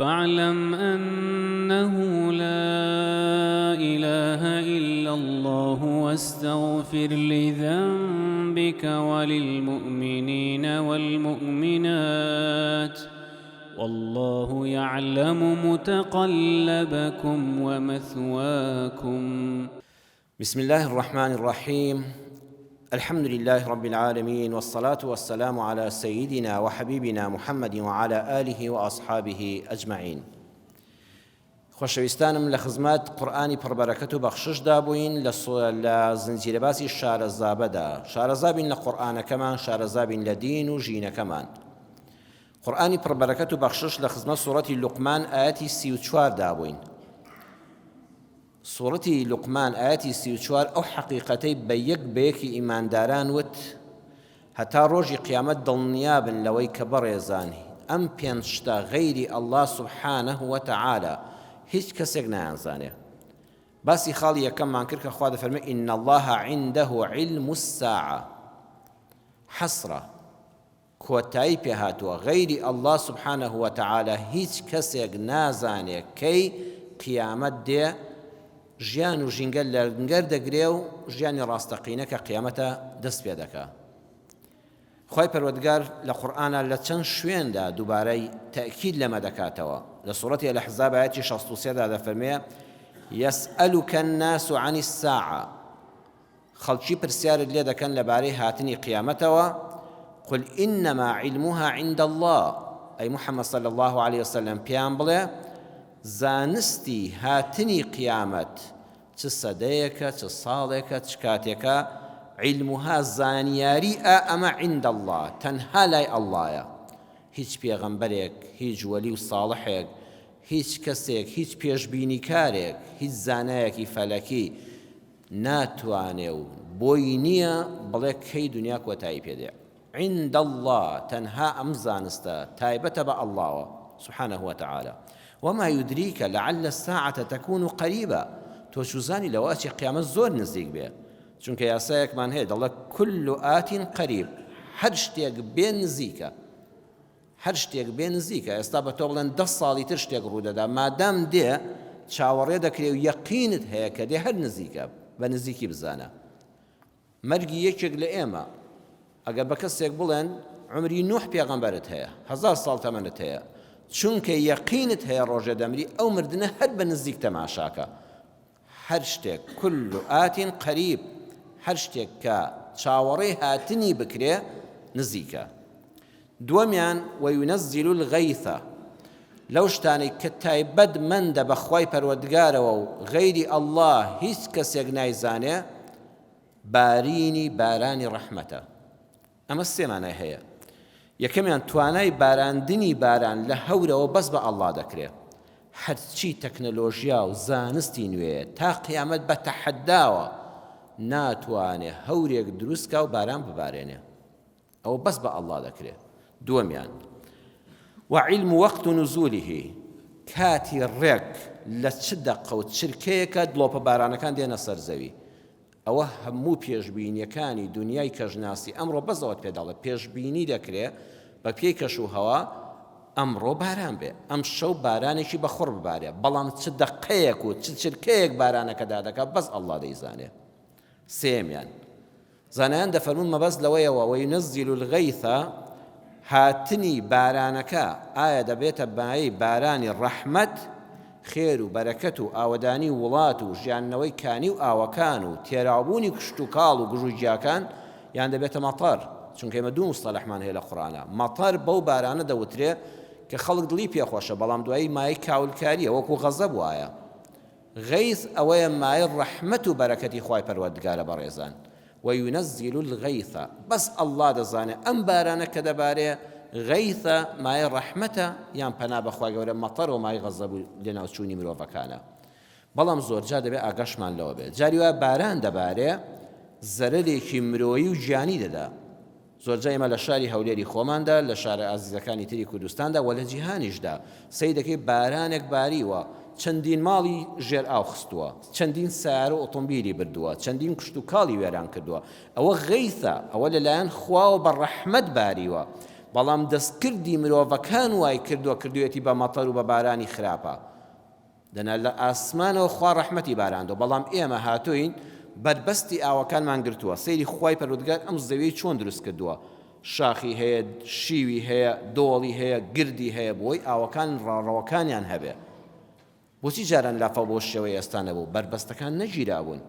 فاعلم أنه لا إله إلا الله واستغفر لذنبك وللمؤمنين والمؤمنات والله يعلم متقلبكم ومثواكم. بسم الله الرحمن الرحيم. الحمد لله رب العالمين، والصلاة والسلام على سيدنا وحبيبنا محمد وعلى آله وأصحابه أجمعين. خۆشەویستانم لە خزمەت قورئانی پڕبەرەکەت و بەخششدا بووین لە زنجیرەباسی شارەزابەدا. شارەزابین لە قورئانەکەمان، شارەزابین لە دین و ژینەکەمان. قورئانی پڕبەرەکەت و بەخشش لە خزمەت سوورەتی لوقمان ئاەتی 34 دابووین. سوورەتی لوقمان ئاەتی 34 ئەو حەقیقەتەی بەیەکی ئیمانداران وت هەتا ڕۆژی قیامەت دڵنیابن لەوەی کە بەڕێزانی ئەم پێنج شتە غەیری ئەڵڵا سوبحانەه وتەعالە هیچ کەسێک نایانزانێ. باسی خاڵی یەکەممان کرد کە خوا دەفەرمێ ئین الله عنده علم الساعة. حەسرە کۆتایی پێهاتووە غەیری ئەڵڵا سوبحانەه وتەعالە هیچ کەسێک نازانێ کەی قیامەت دێ، ژیان و ژینگە لەنگەر دەگرێ و ژیانی ڕاستەقینە کە قیامەتە دەست پێ دەکا. خوای پەروەردگار لە قورئانە لە چەند شوێندا دووبارەی تەئکید لەمە دەکاتەوە. لە سوورەتی الأحزاب ئاەتی 63 دا دەفەرمێ یەسئەلوکە الناس عن الساعة. خەڵکی پرسیارت لێ دەکەن لەبارەی هاتنی قیامەتەوە. قل إنما علمها عند الله. ئەی محەممەد صلی الله عليه وسلم پیان بڵێ زانستی هاتنی قیامەت چ سەدەیەکە، چ ساڵێکە، چ کاتێکە، علمها زانیاری ئەمە عند الله، تەنها لای ئەڵڵایە. هیچ پێغەمبەرێک، هیچ وەلی و ساڵحێک، هیچ کەسێک، هیچ پێشبینیکارێک، هیچ زانایەکی فەلەکی ناتوانێ و بۆی نییە بڵێ کەی دنیا کۆتایی پێدێ. عند الله، تەنها ئەم زانستە تایبەتە بە ئەڵڵاوە سبحانه وتعالى. وما يدريك لعل الساعة تكون قريبة. تۆ چوزانی لەوە ئەچێ قیامەت زۆر نزیک بێ، چونکە یاسایەکمان هەیە دەڵێ كل آت قريب. هەر شتێک بێ نزیکە، هەر شتێک بێ نزیکە. ئێستا بە تۆ بڵێن 10 ساڵی تر شتێک ڕوودەدا، مادام دێ چاوەڕێ دەکرێ و یەقینت هەیە کە دێ هەر نزیکە، بە نزیکی بزانە. مەرگی یەکێک لە ئێمە ئەگەر بە کەسێک بڵێن عمری نوح پێغەمبەرت هەیە، 1000 ساڵ تەمەنت هەیە، چونکە یەقینت هەیە ڕۆژە دەمری، ئەو مردنە هەر بە نزیک تەماشاکە. هەر شتێک كل آت قریب، هەر شتێک کە چاوەڕێی هاتنی بکرێ نزیکە. دووەمیان وەیونەزیل الغەیث. لەو شتانەی کە تایبەت مەندە بە خوای پەروەردگارەوە و غەیری ئەڵڵا هیچ کەسێک نایزانێ، بارینی بارانی ڕەحمەتە. ئەمە سێمانای هەیە. یەکەمیان توانای باراندنی باران لە هەورەوە بەس بە ئەڵڵا دەکرێ. هەرچی تەکنەلۆژیا و زانستی نوێ تا قیامەت بە تەحەداوە ناتوانێ هەورێک دروستکە و باران ببارێنێ، ئەوە بەس بە ئەڵڵا دەکرێ. دووەمیان وعلم وەقت نزوله. کاتی ڕێک لە چ دەقە و چرکەیەکە دڵۆپە بارانەکان دێنە سەر زەوی. ئەوە هەموو پێشبینیەکانی دنیای کەژناسی ئەمڕۆ بەزەوەت پێداڵێ پێشبینی دەکرێ بە پێی کەش و هەوا ئەمڕۆ باران بێ، ئەم شەو بارانێکی بەخۆڕ ببارێ، بەڵام چ دەقەیەک و چ چرکەیەک بارانەکەدا دەکات بەس ئەڵڵا دەیزانێ. سێمیان زانایان دەفەرمون مەبەست لەوەیەوە وەینەزیل الغەیث، هاتنی بارانەکە ئایا دەبێتە بایەی بارانی ڕەحمەت، خێر و بەرەکەت و ئاوەدانی وڵات و ژیاننەوەی کانی و ئاوەکان و تێراوبوونی کشت و کاڵ و گژوجیاکان، یان دەبێتە مەتەر، چونکە ئێمە دوو مستەلەحمان هەیە لە قورئانە. مەتەر بەو بارانە دەوترێ کە خەڵک دڵی پێخۆشە، بەڵام دوایی مای کاولکاریە وەکو غەزەب وایە. غەیث ئەوەیە مای ڕەحمەت و بەرەکەتی خوای پەروەردگارە بەڕێزان. وەیونەزیل الغەیث، بەس ئەڵڵا دەزانێ ئەم بارانە کە دەبارێ غەیثە مای ڕەحمەتە یان پەنا بەخوای گەورە، مەتەر و مای غەزەب لە ناوچوونی مرۆڤەکانە. بەڵام زۆرجا دەبێ ئاگەشمان لەوە بێت. جاری وایە باران دەبارێ زەرەرێکی مرۆیی و ژیانی دەدا. زۆرجا ئێمە لە شاری هەولێری خۆماندا، لە شارە ئازیزەکانی تری کوردستاندا و لە جیهانیشدا سەی دەکەی بارانێک باریوە، چەندین ماڵی ژێر ئاو خستووە، چەندین سیارە و ئۆتۆمبیلی بردووە، چەندین کشت و کاڵی وێران کردووە. ئەوە غەیثە، ئەوە لەلایەن خواوە بە ڕەحمەت باریوە. بەڵام دەستکردی مرۆڤەکان وای کردوێتی بە مەتەر و بە بارانی خراپە دەنا لە ئاسمانەوە خوا ڕەحمەتی باراندەوە بەڵام ئێمە هاتوین بربەستی ئاوەکانمان گرتووە سەیری خوای پەروەردگار ئەم زەویەی چۆن دروست کردووە شاخی هەیە شیوی هەیە دۆڵی هەیە گردی هەیە بۆی ئاوەکان ڕاڕەوەکانیان هەبێ بۆچی جاران لافە بۆ شێوەی ئێستا نەبوو بربەستەکان نەگیرابوون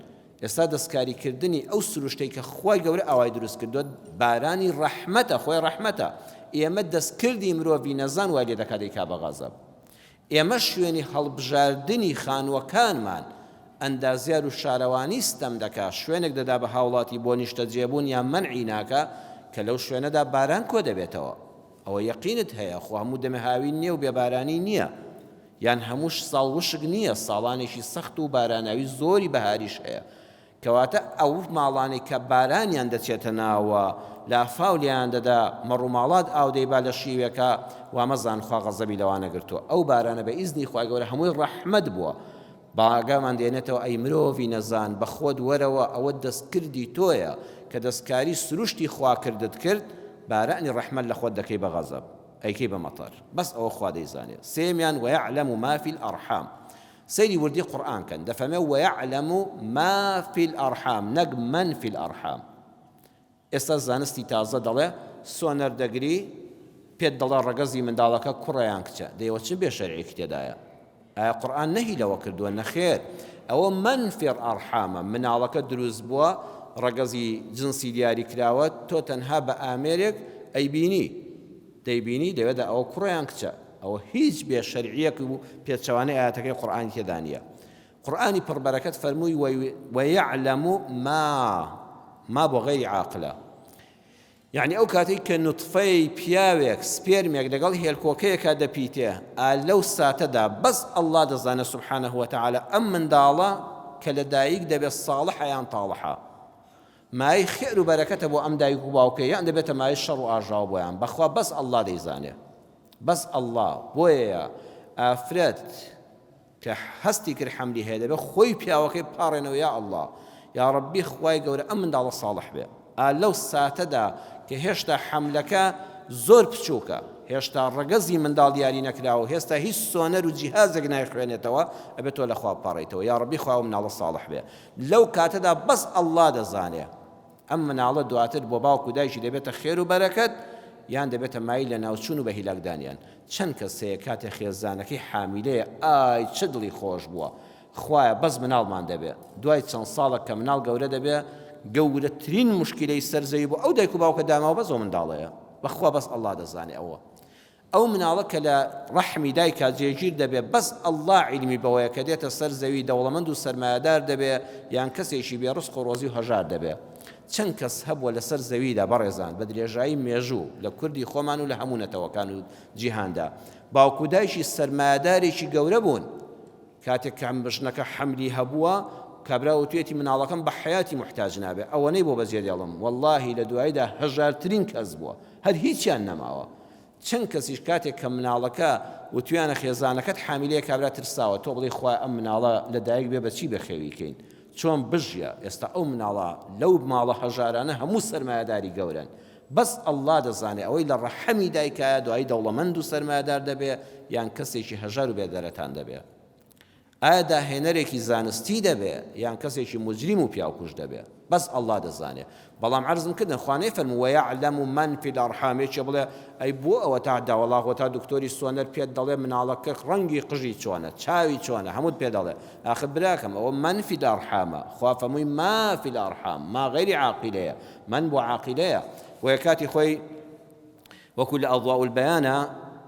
ئێستا دەستکاریکردنی ئەو سروشتەی کە خوای گەورە ئاوای دروست کردووە بارانی ڕەحمەتە خۆی ڕەحمەتە ئێمە دەستکردی مرۆڤی نەزان وای لێ دەکات دەیکا بە غەزەب ئێمە شوێنی هەڵبژاردنی خانووەکانمان ئەندازیار و شارەوانی ستەم دەکا شوێنێک دەدا بە هاوڵاتی بۆ نیشتەجێبوون یان مەنعی ناکە کە لەو شوێنەدا باران کۆ دەبێتەوە ئەوە یەقینت هەیە خۆ هەموو دەمە هاوی نییە و بێبارانی نییە یان هەمووش ساڵ وشک نییە ساڵانێکی سەخت و باراناوی زۆری بەهاریش هەیە کەواتە ئەو ماڵانەی کە بارانیان دەچێتە ناوە لافاولیان دەدا مەڕووماڵات ئاودەی با لە شیوێکە وامەزان خوا غەزەبی لەوانە گرتووە ئەو بارانە بە ئیزنی خوای گەورە هەمووی ڕەحمەت بووە باگامان دێنێتەوە ئەی مرۆڤی نەزان بە خۆت وەرەوە ئەوە دەستکردی تۆیە کە دەستکاری سروشتی خوا کردت کرد بارانی ڕەحمەت لە خۆت دەکەی بە غەزەب ئەیکەی بە مەتەر بەس ئەوە خوا دەیزانێت سێمیان وەیەعلەم ما فی الأرحام سەیری وردی قورئان کەن دەفەرمێ وەیەعلەم ما فی الأرحام نەک من فی الأرحام ئێستا زانستی تازە دەڵێ سۆنەر دەگری پێت دەڵێ ڕەگەزی منداڵەکە کوڕەیان کچە دەیەوە چ بێ شەرعێکی تێدایە ئایا قورئان نەهی لەوە کردووە نەخێر ئەوە من فی الأرحامە مناڵەکە دروست بووە ڕەگەزی جنسی دیاری کراوە تۆ تەنها بە ئامێرێک ئەیبینی دەیبینی دەوێتە ئەوە کوڕیان کچە ئەوە هیچ بێ شەرعیەک و پێچەوانەی ئاەتەکەی قورئانی تێدا نییە قورئانی پڕبەرەکەت فەرمووی وەیەعلەم ما بۆ غەیری عاقلە یعنی ئەو کاتێک کە نوتفەی پیاوێک سپێرمێک لەگەڵ هێلکۆکەیەکە دەپیتێ لەو ساتەدا بەس ئەڵڵا دەزانێت سوبحانەه وتەعالە ئەم منداڵە کە لە دایک دەبێت ساڵحە یان تاڵحە مای خێر و بەرەکەتە بۆ ئەم دایک و باوکە یان دەبێتە مای شەڕ و ئاژاو بۆیان بەخوا بەس ئەڵڵا دەیزانێ بەس ئەڵڵا بۆیە ئافرەت کە هەستی کرد حەملی هەیە دەبێت خۆی پیاوەکەی پاڕێنەوە یا ئەڵڵا یا ڕەبی خوای گەورە ئەم منداڵە ساڵح بێ لەو ساتەدا کە هێشتا حەملەکە زۆر بچووکە هێشتا ڕەگەزی منداڵ دیاری نەکراوە هێستا هیچ سۆنەر و جیهازێک نایخوێنێتەوە ئەبێت تۆ لەخوا پاڕێتەوە یا ڕەبی خوا مناڵە ساڵح بێ لەو کاتەدا بەس ئەڵڵا دەزانێ ئەم مناڵە دواتر بۆ باوک و دایکی دەبێتە خێر و بەرەکەت یان دەبێتە مای لە ناوچوون و بە هیلاکدانیان چەند کەسەیە کاتێ خێزانەکەی حامیلەیە ئای چ دڵی خۆش بووە خوایە بەس مناڵمان دەبێ دوای چەند ساڵێک کە مناڵ گەورە دەبێ گەورەترین مشکلەی سەرزەوی بوو ئەو دایک و باوکە داماوە بەزەوە منداڵەیە بەخوا بەس ئەڵڵا دەزانێ ئەو مناڵە کە لە ڕەحمی دایکا جێگیر دەبێ بەس ئەڵڵا عیلمی بەوەیە کە دێتە سەر زەوی دەوڵەمەند و سەرمایەدار دەبێ یان کەسێکی بێ ڕزق و ڕۆزی و هەژار دەبێ چەند کەس هەبووە لەسەر زەویدا بەڕێزان بە درێژایی مێژوو لە کوردی خۆمان و لە هەموو نەتەوەکان و جیهاندا باوک و دایکی سەرمایەدارێکی گەورە بوون کاتێک کە بژنەکە حەملی هەبووە کابرا وتوێتی مناڵەکەم بە حیاتی محتاج نابێ ئەوەنەی بۆ بەجێ دێڵم واللهی لە دواییدا هەژارترین کەس بووە هەر هیچیان نەماوە چەند کەسیش کاتێک کە مناڵەکە وتویانە خێزانەکەت حامیلەیە کابرا ترساوە تۆ بڵێ خوای ئەم مناڵە لە دایک بێ بەچی بەخێویکەین چۆن بژیە ئێستا ئەو مناڵە لەو ماڵە هەژارانە هەموو سەرمایەداری گەورن بەس ئەڵڵا دەزانێ ئەوەی لە ڕەحەمی دایکایە دوایی دەوڵەمەند و سەرمایەدار دەبێ یان کەسێکی هەژار و بێدەرەتان دەبێ ئایا داهێنەرێکی زانستی دەبێ یان کەسێکی مجریم و پیاوکوش دەبێ بەس ئەڵڵا دەزانێ بەڵام عەرزم کردن خوانەی فەرمووە وەیەعلەم من فی الأرحام یەکێ بڵێ ئەی بۆ ئەوە تا داوەڵاغ تا دکتۆری سۆنەر پێت دەڵێ مناڵەکە ڕەنگی قژی چۆنە چاوی چۆنە هەمووت پێ دەڵێ ئاخر براکەم ئەوە من فی الأرحامە خوا فەرمووی ما فی الأرحام ما غەیری عاقلەیە من بۆ عاقلەیە وەیە کاتی خۆی وەکو لە ئەضواء البەیانە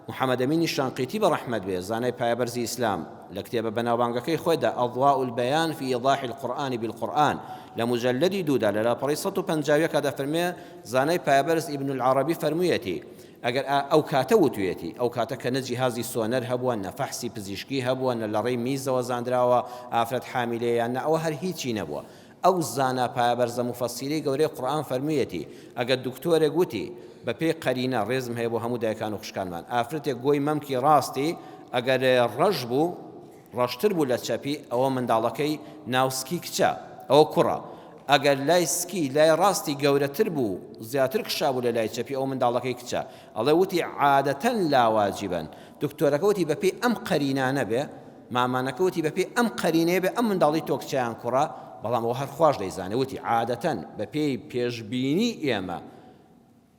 محەممەد ئەمینی شانقیتی بە ڕەحمەت بێ زانای پایەبەرزی ئیسلام لە کتێبە بەناوبانگەکەی خۆیدا ئەضواء البەیان فی ئیضاح القورآن بالقورآن لە مجلدی دوودا لە لاپەڕی 150 دەفەرمێ زانای پایەبەرز ئیبن العەرەبی فەرموویەتی ئەگەر ئەو کاتە وتوێتی ئەو کاتە کە نە جیهازی سۆنەر هەبووە نە فەحسی پزیشکی هەبووە نە لە ڕێی میزەوە زاندراوە ئافرەت حامیلەیە نە ئەوە هەر هیچی نەبووە ئەو زانا پایەبەرزە مفەسیری گەورەی قورئان فەرموویەتی ئەگەر دکتۆرێک وتی بە پێی قەرینە ڕێزم هەیە بۆ هەموو دایکان و خوشکانمان ئافرەتێک گۆی مەمکی ڕاستی ئەگەر ڕەش بوو ڕەشتر بوو لە چەپی ئەوە منداڵەکەی ناوسکی کچە ئەوە کوڕە ئەگەر لای سکی لای ڕاستی گەورەتر بوو زیاتر کشابوو لە لای چەپی ئەو منداڵەکەی کچە ئەڵێ وتی عادەتەن لا واجبن دکتۆرەکە وتی بەپێی ئەم قەرینانە بێ مامانەکە وتی بەپێی ئەم قەرینەیە بێ ئەم منداڵی تۆ کچیان کوڕە بەڵام ئەوە هەر خوش دەیزانێ وتی عادەتەن بەپێی پێشبینی ئێمە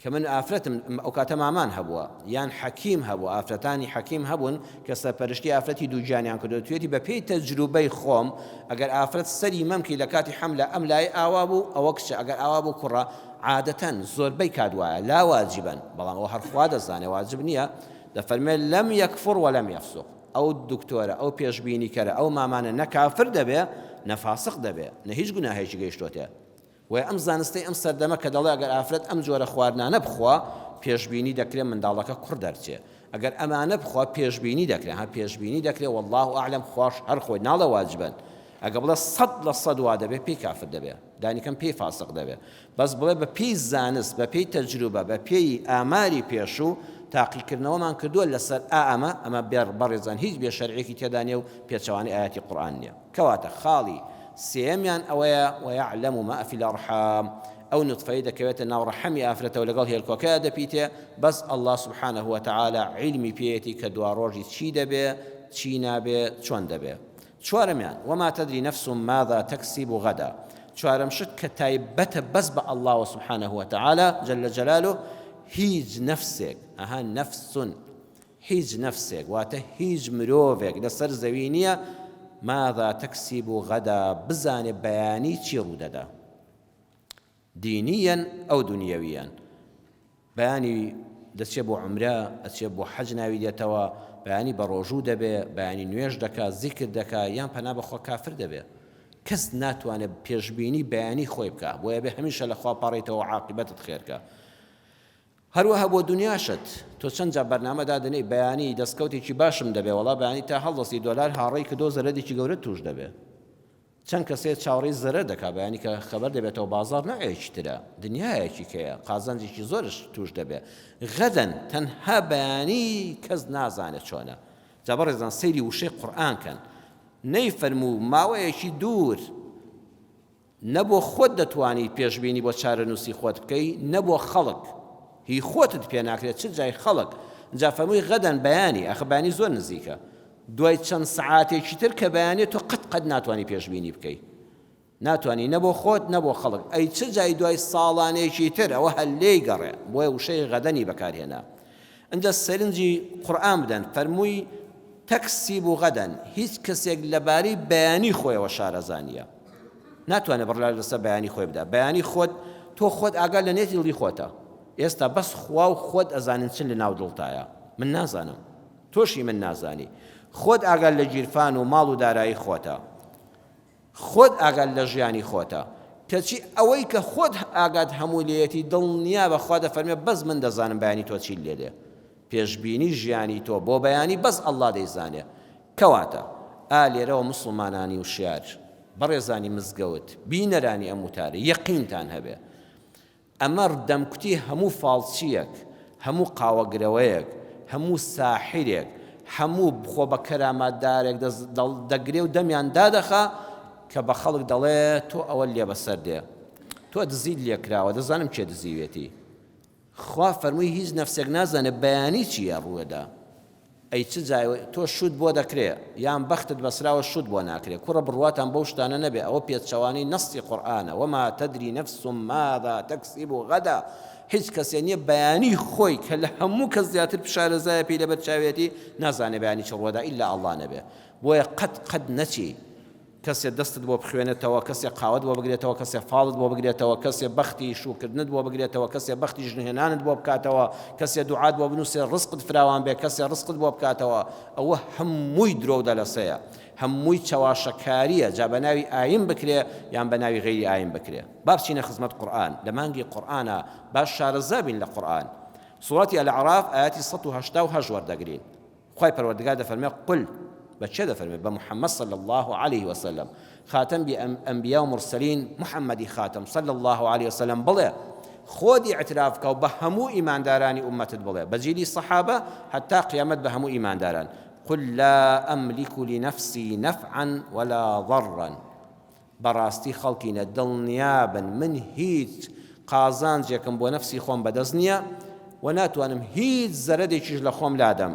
کە من ئافرەتم ئەو کاتە مامان هەبووە یان حەکیم هەبوو ئافرەتانی حەکیم هەبوون کە سەرپەرشتی ئافرەتی دووجانیان کردو توێتی بەپێی تەجروبەی خۆم ئەگەر ئافرەت سەری مەمکی لە کاتی حەملە ئەم لای ئاوا بوو ئەوە کچە ئەگەر ئاوا بوو کوڕە عادەتەن زۆربەی کادوایە لا واجبن بەڵام ئەوە هەر خوا دەزانێ واجب نییە دەفەرمێت لەم یەکفڕ وەلەم یەفسوق ئەو دکتۆرە ئەو پێشبینیکەرە ئەو مامانە نە کافر دەبێ نە فاسق دەبێ نە هیچ گوناهێکی گەیشتۆتێ وی ئەم زانستەی ئەم سەردەمە کە دەڵێ ئەگەر ئافرەت ئەم جۆرە خواردنانە بخوا پێشبینی دەکرێت منداڵەکە کوڕ دەرچێ ئەگەر ئەمانە بخوا پێشبینی دەکرێت هەر پێشبینی دەکرێت والله ئاعلم خوش هەر خۆی ناڵە واجبن ئەگە بڵێ 100% وا دەبێت پێی کافر دەبێت دانیکەم پێی فاسق دەبێت بەس بڵێ بە پێی زانست بە پێی تەجروبە بە پێی ئاماری پێشوو تاقیکردنەوەمان کردووە لەسەر ئەمە بەڕێزان هیچ بێ شەرعێکی تێدا نیە و پێچەوانی ئاەتی قورئان نییە کەواتە خاڵی سێمیان ئەوەیە ويعلم ما في الأرحام ئەو نوتفەی دەکەوێتە ناو ڕەحەمی ئافرەتەوە لەگەڵ هێلکۆکەیە دەپیتێ بەس الله سبحانه وتعالى علمی پێیەتی کە دوا ڕۆژی چی دەبێ چی نابێ چۆن دەبێ چوارەمیان وما تدري نفس ماذا تكسب غدا چوارەم شت کە تایبەتە بەس بە الله سبحانه وتعالى جل جلاله هیچ نفسێک نفسون هیچ نفسێک واتە هیچ مرۆڤێک لەسەر زەوی نییە ماذا تكسب غدا بزانێ بەیانی چی ڕوودەدا دینیەن ئەو دنیەویان بەیانی دەچێت بۆ عومرە ئەچێت بۆ حەج ناوی دێتەوە بەیانی بە ڕۆژوو دەبێ بەیانی نوێژ دەکات زیکر دەکات یان پەنا بەخۆ کافر دەبێ کەس ناتوانێت پێشبینی بەیانی خۆی بکە بۆیە بێ هەمیشە لەخوا پاڕێتەوە عاقبەتت خێرکە هەروەها بۆ دنیاشت تۆ چەند جا بەرنامەدا دەنێی بەیانی دەستکەوتێکی باشم دەبێ وەڵا بەیانی تا $10 هاڕێی کردۆ زەرەدێکی گەورە توش دەبێ چەند کەسێت چاوەڕێی زەرەر دەکا بەیانی کە خەبەر دەبێتەوە بازار نەوەیەکی ترە دنیایەکی کەیە قازانجێکی زۆرش توش دەبێ غەدەن تەنها بەیانی کەس نازانێت چۆنە جا بەڕێزان سەیری وشەی قورئان کەن نەیفەرموو ماوەیەکی دوور نەبۆ خۆت دەتوانی پێشبینی بۆ چارەنووسی خۆت بکەی نەبۆ خەڵک هی خۆتت پێ ناکرێت چ جای خەڵک جا فەرمووی غەدەن بەیانی ئەخە بەیانی زۆر نزیکە دوای چەند سەعاتێکی تر کە بەیانێت تۆ قەت ناتوانی پێشبینی بکەی ناتوانی نەبۆ خۆت نەبۆ خەڵک ئەی چ جای دوای ساڵانێکی تر ئەوە هەر لێی گەڕێ بۆیە وشەی غەدەنی بەکارهێنا ئەنجا سەرنجی قورئان بدەن فەرمووی تەکسیب غەدەن هیچ کەسێک لەبارەی بەیانی خۆیەوە شارەزانیە ناتوانێت بڕلا لەسەر بەیانی خۆی بدا بەیانی خۆت تۆ خۆت ئاگا لە نێتی دڵی خۆتە ئێستا بەس خوا و خۆت ئەزانن چ لە ناو دڵتایە من نازانم تۆشی من نازانی خۆت ئاگال لە گیرفان و ماڵ و دارایی خۆتە خۆت ئاگال لە ژیانی خۆتە کەچی ئەوەی کە خۆت ئاگات هەموو لێتی دڵنیا بەخوا دەفەرمێ بەس من دەزانم بەیانی تۆ چی لێدێ پێشبینی ژیانی تۆ بۆ بەیانی بەس ئەڵڵا دەیزانێ کەواتە لێرەوە مسڵمانانی و شیار بەڕێزانی مزگەوت بینەرانی ئەم وتارە یەقینتان هەبێ ئەمە دەمکوتی هەموو فاڵچیەک هەموو قاوەگرەوەیەک هەموو ساحرێک هەموو بخۆ بە کەرامەتدارێک دەگرێ و دەمیان دادەخا کە بە خەڵک دەڵێ تۆ ئەوە لێ بەسەر دێ تۆ دزیت لێکراوە دەزانم کێ دزیوێتی خوا فەرمووی هیچ نەفسێک نازانێ بەیانی چییە ڕووەدا ئەی چ جای تۆ شوت بۆ دەکرێ یان بەختت بەسراوە شوت بۆ ناکرێ کوڕە بڕواتان بەو شتانە نەبێ ئەوە پێچەوانی نەستی قورئانە وما تدري نفس ماذا تكسب غدا هیچ کەسێ نییە بەیانی خۆی کە لە هەموو کەس زیاتر پشارەزایە پێی لەبەر چاوێتی نازانێ بەیانی چ ڕووەدا ئیلا ئەڵڵا نەبێ بۆیە قەت نەچی کەسێ دەستت بۆ بخوێنێتەوە کەسێ قاوەت بۆ بگرێتەوە کەسێ فاڵت بۆ بگرێتەوە کەسێ بەختی شوکردنت بۆ بگرێتەوە کەسێ بەختی ژنهێنانت بۆ بکاتەوە کەسێ دوعات بۆ بنووسێ ڕزقت فراوان بێ کەسێ ڕزقت بۆ بکاتەوە ئەوە هەمووی درۆ دەلەسەیە هەمووی چاواشەکاریە جا بە ناوی ئاین بکرێ یان بە ناوی غەیری ئاین بکرێ با بچینە خزمەت قورئان لە مانگی قورئانە باش شارەزا بین لە قورئان سوڕەتی الأعراف ئاەتی 188 وەردەگرین خوای پەروەردگار دەفەرمێ قل بچه دەفەرمێ بە محەممەد صلی الله عليه وسلم خاتم بأنبياء ومرسلين محمدی خاتم صلی الله عليه وسلم بڵێ خۆدی اعتراف کە و بە هەموو ئیماندارانی ئومەتت بڵێ بەجیلی سەحابە حتا قیامەت بە هەموو ئیمانداران قل لا أملك لنفسي نفعا ولا ضرا بەڕاستی خەڵکینە دڵنیابن من هیچ قازانجێکم بۆ نەفسی خۆم بەدەست نییە و ناتوانم هیچ زەرەدێکیش لە خۆم لادەم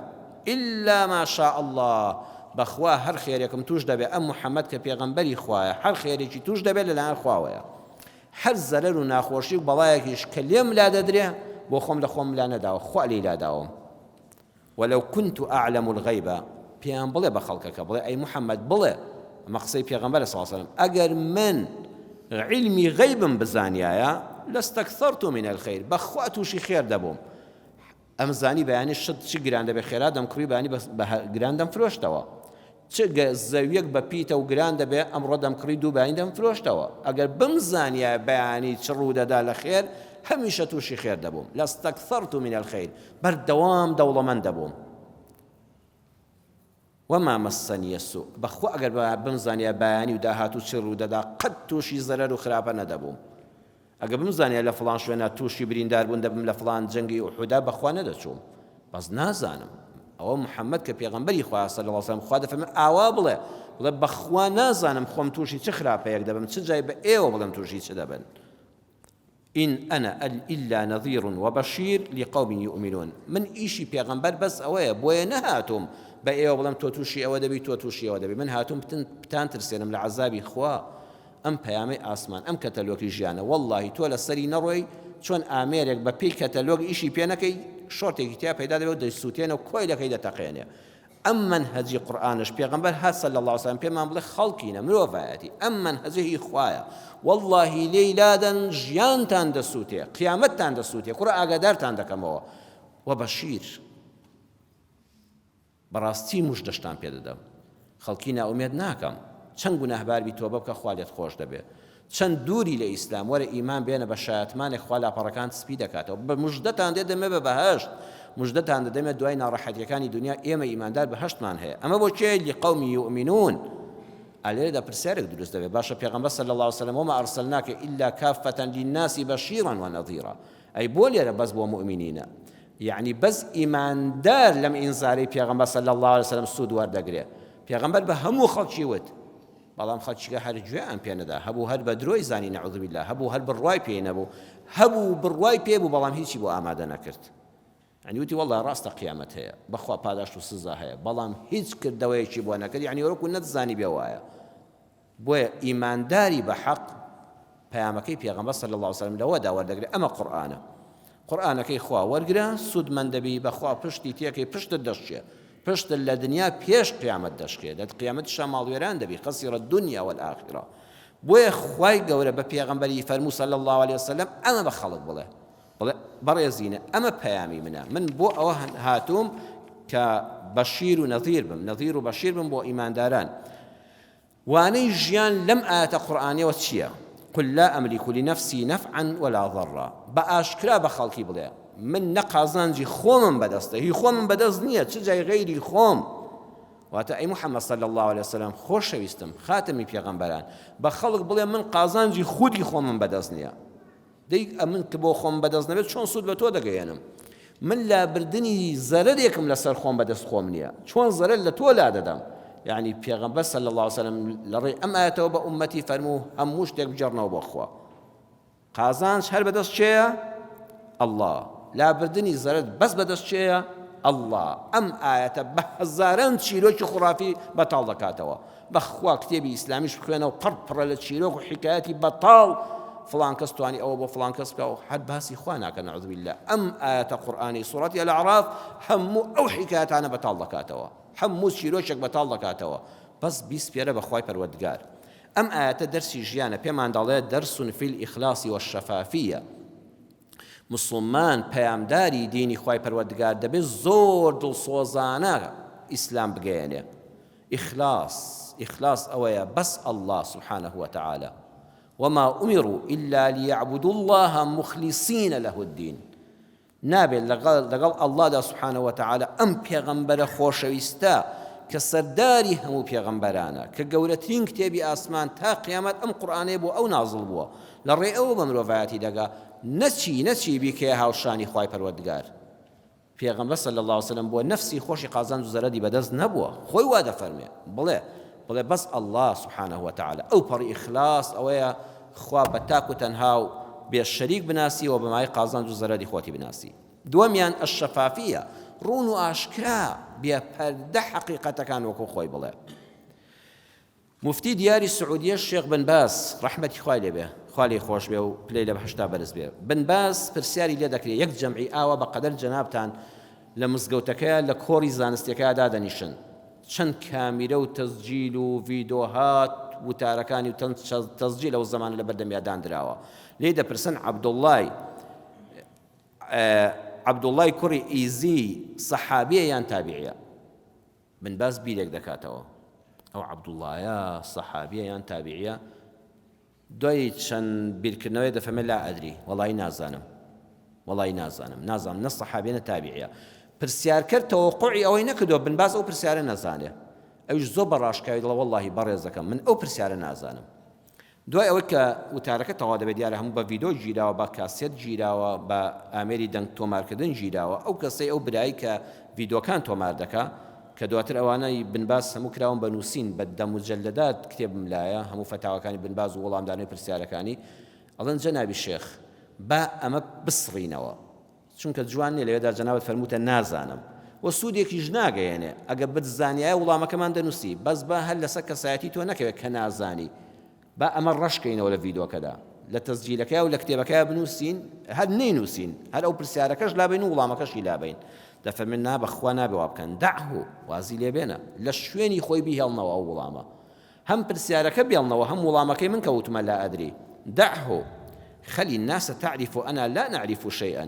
إلا ما شاء الله بەخوا هەر خێرێکم توش دەبێت ئەم محەممەد کە پێغەمبەری خوایە هەر خێرێکی توش دەبێت لەلایەن خواوەیە هەر زەرەر و ناخۆشی و بەڵایەکیش کە لێم لا دەدرێ بۆ خۆم لە خۆم لا نەداوە خوا لێی لاداوم ولو كنت أعلم الغيب پێیان بڵێ بە خەڵکەکە بڵێ ئەی محەممەد بڵێ ئەمە قسەی پێغەمبەر صلی الله عليه وسلم ئەگەر من علمی غەیبم بزانیایە لەستەکثەرت من الخير بەخوا تووشی خێر دەبووم ئەم زانی بەیانی شت چ گران دەبێ خێرا دەمکڕی بەیانی گران دەمفرۆشتەوە چ زەویەک بە پیتە و گران دەبێ ئەمڕۆ دەمکڕی دوو بەیانی دەمفرۆشتەوە ئەگەر بمزانیە بەیانی چ ڕوودەدا لە خێر هەمیشە تووشی خێر دەبووم لەستەکثەرت من الخير بەردەوام دەوڵەمەند دەبووم وما مسني السوء بخوا ئەگەر بمزانیە بەیانی و داهاتوو چ ڕوودەدا قەت تووشی زەرەر و خراپە نەدەبووم ئەگە بمزانیە لە فڵان شوێنە تووشی بریندار بوون دەبم لە فڵان جەنگی ئوحودا بەخوا نەدەچووم بەس نازانم ئەوە محەممەد کە پێغەمبەری خوا صلی الله علیه وسلم خوا دەفەرمێ ئاوا بڵێ بەخوا نازانم خۆم تووشی چ خراپەیەک دەبم چ جای بە ئێوە بڵێم تووشی چ دەبن إن أنا إلا نذير وبشير لقوم يؤمنون من إيشي بيغمبر بس أويا بويا نهاتم بأيوه بلام توتوشي أو دبي توتوشي أو دبي من هاتم بتان ترسينم لعذابي خوا أم بيامي آسمان أم كتالوغ جيانا والله تولا سري نروي چون آميرك ببي كتالوغ إيشي بيانكي شورتي كتاب هيدا دبي ودي سوتين وكويلة كيدا تقيني أم منهجي قرآنش بيغمبر ها صلى الله عليه وسلم بيما بلي خلقينا مروفاتي أم منهجه إخوايا والله ليلادا جيان تان دسوتي قيامت تان دسوتي قرآن أقدار تان دكموا وبشير براستي مش دشتان بيددم خلقينا أميد ناكم چەند گوناهبار بی تۆبە بکە خوا لێت خۆش دەبێت چەند دووری لە ئیسلام وەرە ئیمان بێنە بە شایەتمانێک خوا لاپەڕەکان سپی دەکاتەوە بە موژدەتان دێ دەمێ بە بەهەشت موژدەتان دەدەمێت دوای ناڕەحەتیەکانی دنیا ئێمە ئیماندار بەهەشتمان هەیە ئەمە بۆ چێ لقوم یؤمنون ئالێرەدا پرسیارێک دروست دەبێت باشە پێغەمبەر صلی الله عليه وسلم وما أرسلناك إلا كافة للناس بشيرا ونذيرا أي بۆ لێرە بەس بۆ مؤمنینە يعني بەس ئیماندار لەم ئینزاری پێغەمبەر صلی الله عليه وسلم سوود وەردەگرێت پێغەمبەر بە هەموو خەڵکی وت بەڵام خەڵکیگە هەر گوێیان پێ نەدا هەبوو هەر بە درۆی زانی نەعوذ بالله هەبوو هەر بڕوای پێی نەبوو هەبوو بڕوای پێ بوو بەڵام هیچی بۆ ئامادە نەکرد يعني وتی والله ڕاستە قیامەت هەیە بەخوا پاداش و سزا هەیە بەڵام هیچ کردەوەیەکی بۆ نەکرد يعني وەرەکو نەتزانی بێ وایە بۆیە ئیمانداری بە حەق پەیامەکەی پێغەمبەر صلی الله عليه وسلم لەوەدا وەردەگرێت ئەمە قورئانە قورئانەکەی خوا وەرگرە سوودمەند دەبی بەخوا پشتی تێکەی پشتت دەشێ پشت لە دنیا پێش قیامەت دەشکێ لە قیامەتیشا ماڵوێران دەبی خەسیرە الدنیا والآخرە بۆیە خوای گەورە بە پێغەمبەری فەرموو صلی الله عليه وسلم ئەمە بە خەڵک بڵێ بەڕێزینە ئەمە پەیامی منە من بۆ ئەوە هاتووم کە بەشیر و نەذیر بم نەذیر و بەشیر بم بۆ ئیمانداران وانەی ژیان لەم ئاەتە قورئانیەوە چییە قل لا أملك لنفسي نفعا ولا ضرا بأشكرا بخلقي بلا من نقازانجي خوم بدسته هي خوم بدز نية تجاي غيري خوم واتا أي محمد صلى الله عليه وسلم خوش ويستم خاتمي بيغمبران بخلق بلا من قازانجي خودي خوم بدز نية دي من كبو خوم بدز نبيت شون سود بتو دقيانم من لا بردني زرر يكم لسر خوم بدز خوم نية شون زرر لتو لا ددم يعني پیغمبر صلى الله عليه وسلم لري أما أتوب أمتي فرموه هموش تيك بجرنا وبأخوا قازانش هل بدس شيء الله لا بردني زرد بس بدس شيء الله أم آية بهزاران تشيلوك خرافي بطال دكاتوا بأخوا كتابي إسلاميش بخوانا وقربر لتشيلوك وحكاياتي بطال فلان كستواني أو فلان كسكو حد باسي إخوانا كان نعوذ بالله أم آية قرآني سورة الأعراف همو أو حكاياتنا بطال دكاتوا حموس شيروشك بطال دكاتوا بس بيس بيرا بخواي پروردگار أم آيات درسي جيانا بيمان دالي درس في الإخلاص والشفافية مسلمان پیامداری دینی خواي پروردگار دبي زور دل صوزانا إسلام بگيانه إخلاص أويا بس الله سبحانه وتعالى وما أمروا إلا ليعبدوا الله مخلصين له الدين نابێت لەگەڵ ئەڵڵادا سبحانه وتعالى ئەم پێغەمبەرە خۆشەویستە کە سەرداری هەموو پێغەمبەرانە کە گەورەترین کتێبی ئاسمان تا قیامەت ئەم قورئانەیە بۆ ئەو نازڵ بووە لە ڕێ ئەوە بە مرۆڤایەتی دەگا نەچی بیکەیە هاوشانی خوای پەروەردگار پێغەمبەر صلی الله عليه وسلم بۆ نەفسی خۆشی قازاند و زەرەدی بەدەست نەبووە خۆی وا دەفەرمێ بڵێ بڵێ بەس الله سبحانه وتعالى ئەو پەڕی ئیخلاص ئەوەیە خوا بە تاک و تەنها و بێ شەریک بناسیەوە بەمای قازانج و زەرەری خۆتی بناسی. دووەمیان ئەشەفافیە، ڕوون و ئاشکرا بێپەردە حەقیقەتەکان وەکو خۆی بڵێ. مفتی دیاری سعودیە شێخ بن باز ڕەحمەتی خوای لێ بێ، خوا لێی خۆش بێ و پلەی لە بەهەشتا بەرز بێ، بن باز پرسیاری لێ دەکرێت یەک جەمعی ئاوە بەقەدەر جەنابتان لە مزگەوتەکەیە لە کۆڕی زانستیەکەیە دادەنیشن چەند کامیرە و تەسجیل و ڤیدۆهات وتارەکانی و تەسجیل ئەو زەمانە لە بەردەمیادان دراوە. لێی دەپرسن عەبدوڵڵای کوڕی ئیزی سەحابیە یان تابیعیە؟ بن باز بیرێک دەکاتەوە، ئەو عەبدوڵڵایە سەحابیە یان تابیعیە؟ دوای چەند بیرکردنەوەی دەفەرمێت لا ئەدری، وەڵی نازانم، نە سەحابیە نە تابیعیە. پرسیارکرد تەوەقوعی ئەوەی نەکردووە، بن باز ئەو پرسیارە نەزانێ، ئەویش زۆر بەڕاشکاوی دڵە وەڵڵاهی بەڕێزەکەم من ئەو پرسیارە نازانم. دوای ئەوەی کە وتارەکە تەواو دەبێت دیارە هەموو بە ڤیدۆ گیراوە، بە کاسێت گیراوە، بە ئامێری دەنگ تۆمارکردن گیراوە، ئەو کەسەی ئەو برایی کە ڤیدۆکان تۆمار دەکا کە دواتر ئەوانەی بن باز هەموو کراون بە نووسین بە دەموجەلدات کتێبم لایە هەموو فەتاوەکانی بن باز و وەڵامدانەوەی پرسیارەکانی، ئەڵێن جەنابی شێخ با ئەمە بسڕینەوە چونکە جوان نیە لەوێدا جەنابەت فەرمووتە نازانم و سوودێکیش ناگەیەنێ ئەگە بتزانیایە وڵامەکەمان دەنووسی بەس با هەر لەسەر کەسایەتی تۆ نەکەوێت کە نازانی با ئەمە ڕەشکەینەوە لە ڤیدۆکەدا لە تەسجیلەکەی و لە کتێبەکەی بنووسین هەر نەینووسین هەر ئەو پرسیارەکەش لابین و وڵامەکەشی لابین دەفەرمێن نا بەخوا نابێ وا بکەن دەعه وازی لێ بێنە لە شوێنی خۆی بیهێڵنەوە ئەو وڵامە هەم پرسیارەکە بێڵنەوە هەم وڵامەکەی من کەوتمە لا ئەدری دەعه خەلی الناس تعرف وأنا لا نعرف شيئا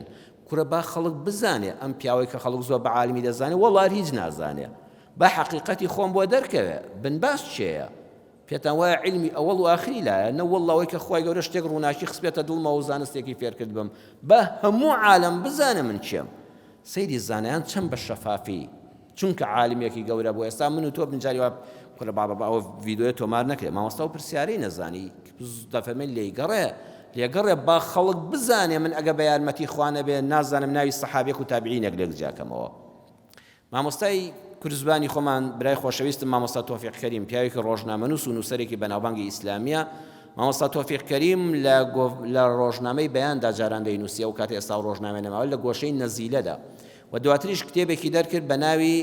کورە با خەڵک بزانێ ئەم پیاوەی کە خەڵک زۆر بە عالمی دەزانێ وەڵا هیچ نازانێ با حەقیقەتی خۆم بۆ دەرکەوێ بنباس چێیە پێتان وایە علمی ئەوەڵ و ئاخری لایە نە وەڵڵەوەی کە خوای گەورە شتێک ڕووناکی خسبێتە دڵمەوە و زانستێکی فێر کرد بم بە هەموو عالم بزانە من چێم سەیری زانایان چەند بە شەفافی چونکە عالمێکی گەورە بۆ ئێستا من و تۆ بنجاری وا کورە بابا ئەوە ڤیدۆیە تۆمار نەکرێت مامۆستا و پرسیارەی نەزانی دەفەرمێن لێگەڕێ با خەڵک بزانێ من ئەگە بە یارمەتی خوا نەبێ نازانم ناوی سەحابێک و تابعینێک لێک جاکەمەوە مامۆستای کورزبانی خۆمان برای خۆشەویستم مامۆستا تۆفیق کەریم پیاوێکی ڕۆژنامەنووس و نووسەرێکی بەناوبانگی ئیسلامیە مامۆستا تۆفیق کەریم لە ڕۆژنامەی بەیاندا جاران دەینووسیە و کاتێ ئێستا ڕۆژنامە نەماوە لە گۆشەی نەزیلەدا و دواتریش کتێبێکی دەرکرد بە ناوی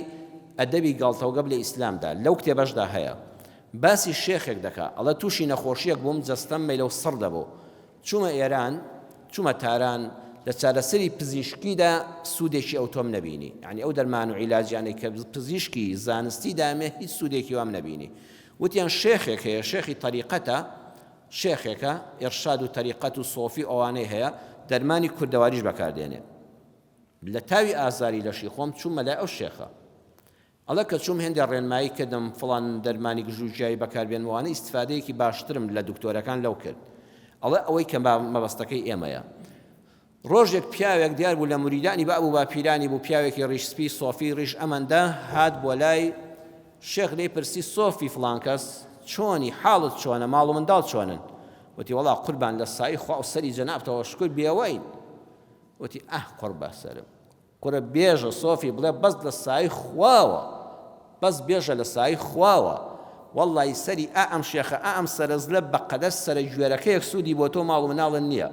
ئەدەبی گاڵتەوگەب لە ئیسلامدا لەو کتێبەشدا هەیە باسی شێخێک دەکا ئەڵە تووشی نەخۆشیەک بووم جەستەم مەیلە و سڕ دەبوو چوومە ئێران چوومە تاران لە چارەسەری پزیشکیدا سوودێکی ئەو تۆم نەبینی یعنی ئەو دەرمان و عیلاجیانەی کە پزیشکی زانستی دامێ هیچ سوودێکی وام نەبینی وتیان شێخێک هەیە شێخی طریقەتە شێخێکە ئێرشاد و طریقەت و سۆفی ئەوانەی هەیە دەرمانی کوردەواریش بەکاردێنێ لە تاوی ئازاری لەشی خۆم چوومە لای ئەو شێخە ئەڵە کە چووم هێندی ڕێنمایی کردم فڵان دەرمانی گژوجیایی بەکاربێنەوەوانە ئیسفادەیەکی باشترم لە دکتۆرەکان لەو کرد ئەڵێ ئەوەی کە مەبەستەکەی ئێمەیە ڕۆژێک پیاوێک دیار بوو لە موریدانی بابوو باپیرانی بوو پیاوێکی ڕیشسپی سۆفی ڕیش ئەمەندە هات بۆ لای شێخ لێی پرسی سۆفی فڵان کەس چۆنی حاڵت چۆنە ماڵ و منداڵ چۆنن وتی وەڵا قوربان لە سایی خوا و سەری جەنابتەوە شکر بێوەین وتی قوربە سەرم کوڕە بێژە سۆفی بڵێ بەس لە سایی خواوە بەس بێژە لە سایی خواوە وەڵڵی سەری ئەم شێخە ئەم سەرزلە بەقەدەر سەرە گوێرەکەیەک سوودی بۆ تۆ ماڵ و مناڵن نییە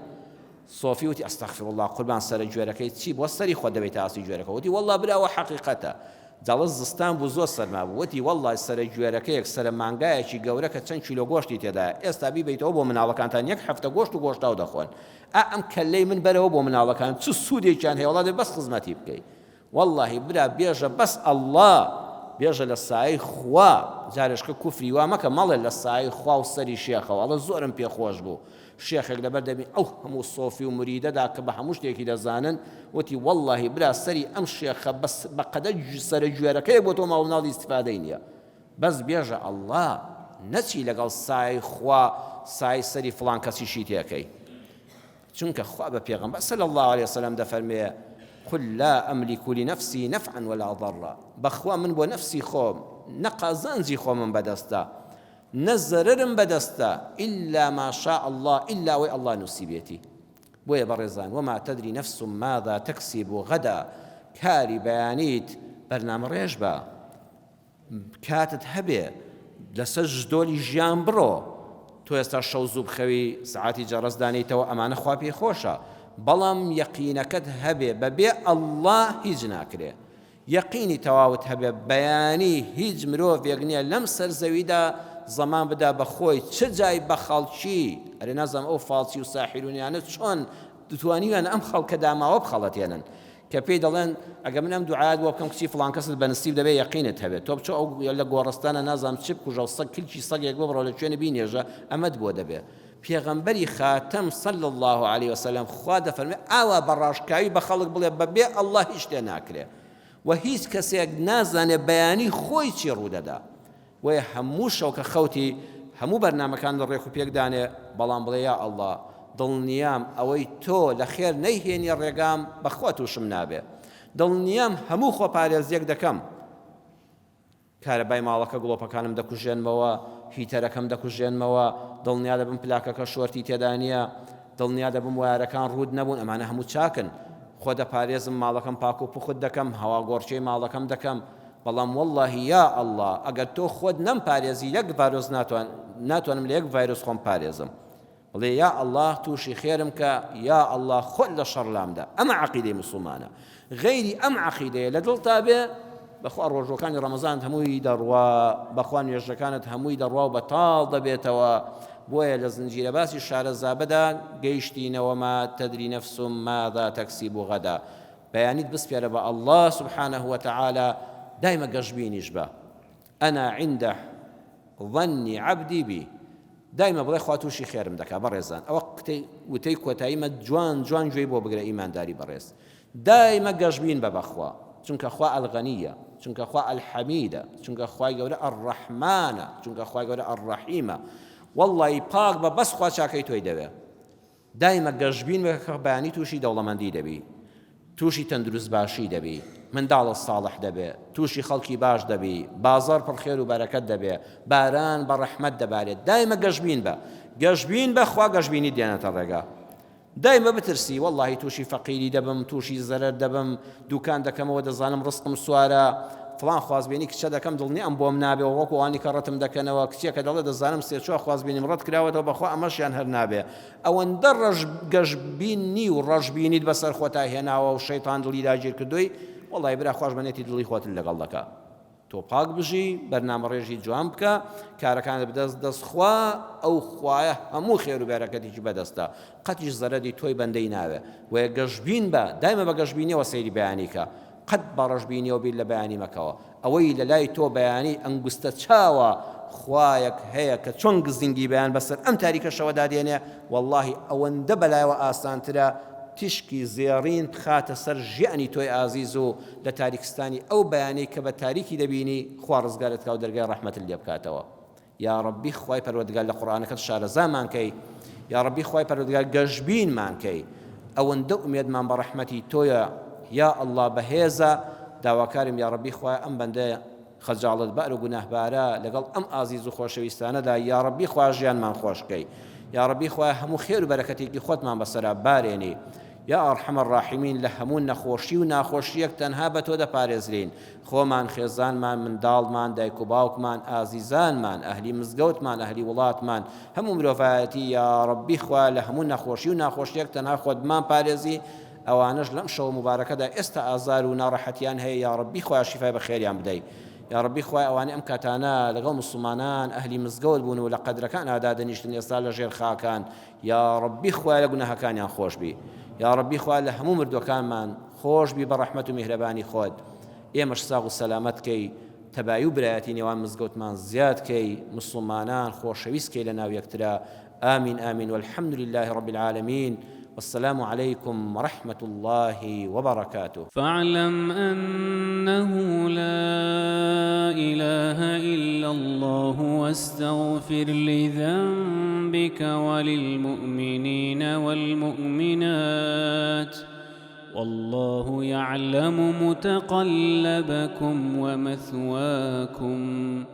سۆفی وتی ئەستەغفیرڵڵا قوربان سەرە گوێرەکەی چی بۆ سەری خۆ دەبێت ئاسی گوێرەکە وتی وەڵڵا براوە حەقیقەتە جاڵە زستان بوو زۆر سەرما بوو وتی وەڵڵای سەرە گوێرەکەیەک سەرە مانگایەکی گەورە کە چەند کیلۆ گۆشتی تێدایە ئێستا بیبیتەوە بۆ مناڵەکانتان یەک هەفتە گۆشت و گۆشتاو دەخۆن ئەم کەلەی من بەرەوە بۆ مناڵەکان چ سوودێکیان هەیە وەڵا دێ بەس خزمەتی بکەی وەڵڵاهی برا بێژە بەس ئەڵڵا بێژە لە سایه خوا جارشکە کوفری وا مەکە مەڵێ لە سایه خوا و سەری شێخەوە ئەڵە زۆرم پێخۆش بوو شێخێک لەبەر دەبین ئەو هەموو سۆفی و مریدەدا کە بە هەموو شتێکی دەزانن وتی وەڵڵاهی برا سەری ئەم شێخە بەقەدە سەرە گوێرەکەی بۆ تۆ ماڵ و مناڵی ئیستیفادەی نییە بەس بێژە ئەڵڵا نەچی لەگەڵ سایه خوا سای سەری فڵان کەسیشی تێکەی چونکە خوا بە پێغەمبەر صلی الله علیه وسلم دەفەرمێ قل لا أملك لنفسي نفعا ولا ضرا بخوا من بو نفسي خوم نقازانزي خوم من بدستا نزررم بدستا إلا ما شاء الله إلا وي الله نسيبيتي بويا برزان وما تدري نفس ماذا تكسب غدا كاري بيانيت برنامج ريشبا كاتت هبه لەسەر ژدۆلی ژیان بڕۆ تۆ ئێستا شەو زوو بخەوی سعاتی جەڕەس دانیتەوە ئەمانە خوا پێی خۆشە بەڵام یەقینەکەت هەبێ بەبێ ئەڵڵا هیچ ناکرێ یەقینی تەواوت هەبێ بەیانی هیچ مرۆڤێک نییە لەم سەرزەویدا زەمان بدا بە خۆی چ جای بە خەڵکی ئەرێ نازانم ئەو فاڵچی و ساحیرونیانە چۆن دەتوانیویان ئەم خەڵکە داماوە بخەڵەتێنن کە پێی دەڵێن ئەگە من ئەم دوعایەت بۆ بکەم کچی فڵان کەست بەنسیب دەبێ یەقینت هەبێت تۆ بچۆ ئەو لە گۆڕستانە نازانم چ بکوژە و سەگ کلکی سەگێک بۆ بڕۆ لە کوێنە بینێژە ئەمەت بۆ دەبێ پێغەمبەری خاتەم صلی الله عليه وسلم خوا دەفەرمێ ئاوا بەڕاشکاوی بە خەڵک بڵێ بەبێ ئەڵڵا هیچ شتێ ناکرێ و هیچ کەسێک نازانێ بەیانی خۆی چی ڕوودەدا وێ هەموو شەو کە خەوتی هەموو بەرنامەکان لە ڕێک و پێکدانێ بەڵام بڵێ یا ئەڵڵا دڵنیام ئەوەی تۆ لە خێر نەیهێنی ڕێگام بەخوا تووشم نابێ دڵنیام هەموو خۆپارێزیەک دەکەم کارەبای ماڵەکە گڵۆپەکانم دەکوژێنمەوە هیتەرەکەم دەکوژێنمەوە دڵنیا دەبم پلاکەکە شۆرتی تێدا نییە دڵنیا دەبم وایەرەکان ڕوود نەبوون ئەمانە هەموو چاکن خۆ دەپارێزم ماڵەکەم پاک و پوخت دەکەم هەوا گۆڕچەی ماڵەکەم دەکەم بەڵام وەڵڵاهی یا ئەڵڵا ئەگەر تۆ خۆت نەمپارێزی یەک ڤایرۆس ناتوانم لە یەک ڤایرۆس خۆم پارێزم بڵێ یا ئەڵڵا تووشی خێرم کە یا ئەڵڵا خۆت لە شەڕ لامدا ئەمە عەقیدەی موسڵمانە غەیری ئەم عەقیدەیە لە دڵتا بێ بەخوا ڕۆژەکانی ڕەمەزانت هەمووی دەڕوا بەخوا نوێژەکانت هەمووی دەڕوا و بەتاڵ دەبێتەوە بۆیە لە زنجیرە باسی شارەزابەدا گەیشتینەوەما تەدری نەفسم ماذا تەکسیب غەدا بەیانیت بسپێرە بە ئەڵڵا سوبحانه وتەعالە دایمە گەشببینیش بە ئەنا عندە ظەنی عەبدی بی دایمە بڵێ خوا تووشی خێرم دەکا بەڕێزان ئەوە وتەی کۆتاییمە جوان جوان گوێی بۆ بگرە ئیمانداری بەڕێز دایمە گەشببین بە بەخوا چونکە خوا ئەلغەنیە چونکە خوا ئەلحەمیدە چونکە خوای گەورە ئەڕەحمانە چونکە خوای گەورە ئەڕەحیمە وەڵڵی پاک بە بەس خوا چاکەی تۆی دەوێ دایمە گەشببین بە بەیانی تووشی دەوڵەمەندی دەبی تووشی تەندروست باشی دەبی منداڵە ساڵح دەبێ تووشی خەڵکی باش دەبی بازار پڕخێر و بەرەکەت دەبێ باران بە ڕەحمەت دەبارێت دایمە گەشببین بە خوا گەشببینی دێنێتە ڕێگا دایمە بترسی وەڵڵاهی تووشی فەقیری دەبم تووشی زەرەر دەبم دوکان دەکەمەوە دەزانم ڕستم سوارە فڵان خوازبێنی کچە دەکەم دڵنی ئەم بۆم نابێ و وەکو ئەوانی کە ڕەتم دەکەنەوە کچێکە دەڵێ دەزانم سێ چوار خوازبێنیم ڕەت کراوەتەوە بەخوا ئەمەشیان هەر نابێ ئەوەندە گەشببینی و ڕەشببینیت بەسەر خۆتا هێناوە و شەیتان دڵی داگیر کردووی وەڵڵی برا خواشبێنێتی دڵی خۆتت لەگەڵ دەکا تۆ پاک بژی بەرنامە ڕێژی جوان بکە کارەکانت بدەست دەستخوا ئەو خوایە هەموو خێر و بەرەکەتێکی بەدەستە قەتیش زەرەری تۆی بەندەی ناوێ وەیە گەشببین بە دایمە بە گەشببینیەوە سەیری بەیانیکە قەت بە ڕەشببینیەوە بیر لە بەیانی مەکەوە ئەوەی لە لای تۆ بەیانی ئەنگوستە چاوە خوایەک هەیە کە چۆن گزینگی بەیان بەسەر ئەم تاریکە شەوەدا دێنێ وەڵڵاهی ئەوەندە بەلایەوە ئاسانترە تشکی زێڕین بخاتە سەر ژیانی تۆی ئازیز و لە تاریکستانی ئەو بەیانەی کە بە تاریکی دەبینی خوا ڕزگارت کا و دەرگای ڕەحمەت لێ بکاتەوە یا ڕەبی خوای پەروەردگار لە قورئانەکەت شارەزامان کەی یا ڕەبی خوای پەروەردگار گەشببینمان کەی ئەوەندە ئومێدمان بە ڕەحمەتی تۆیە یا ئەڵڵا بەهێزە داواکارم یا ڕەبی خوای ئەم بەندەیە خەجاڵت بەر و گوناهبارە لەگەڵ ئەم ئازیز و خۆشەویستانەدا یا ڕەبی خوا ژیانمان خۆشکەی یا ڕەبی خوای هەموو خێر و بەرەکەتێکی خۆتمان بەسەرا بارێنی یا ئەرحەمە الراحیمین لە هەموو نەخۆشی و ناخۆشیەک تەنها بە تۆ دەپارێزرین خۆمان خێزانمان منداڵمان دایک و باوکمان ئازیزانمان ئەهلی مزگەوتمان ئەهلی وڵاتمان هەموو مرۆڤایەتی یا ڕەبی خوا لە هەموو نەخۆشی و ناخۆشیەک تەنها خۆتمان پارێزی ئەوانەش لەم شەو مبارەکەدا ئێستا ئازار و ناڕەحەتیان هەیە یا ڕەبی خوا شیفای بە خێریان بدەی یا ڕەبی خوای ئەوانەی ئەم کاتانە لەگەڵ موسڵمانان ئەهلی مزگەوت بوون و لە قەدرەکان ئادادەنیشتن ئێستا لە ژێر خاکان یا ڕەبی خوای لە گوناهەکانیان خۆش بی یا ڕەبی خوای لە هەموو مردوەکانمان خۆش بی بە ڕەحمەت و میهرەبانی خۆت ئێمەش ساغ و سەلامەت کەی تەبایی و برایەتی نێوان مزگەوتمان زیاد کەی موسڵمانان خۆشەویست کەی لە ناو یەکترا آمین آمین والحمد لله رب العالمين والسلام عليكم ورحمة الله وبركاته فاعلم أنه لا إله إلا الله واستغفر لذنبك وللمؤمنين والمؤمنات والله يعلم متقلبكم ومثواكم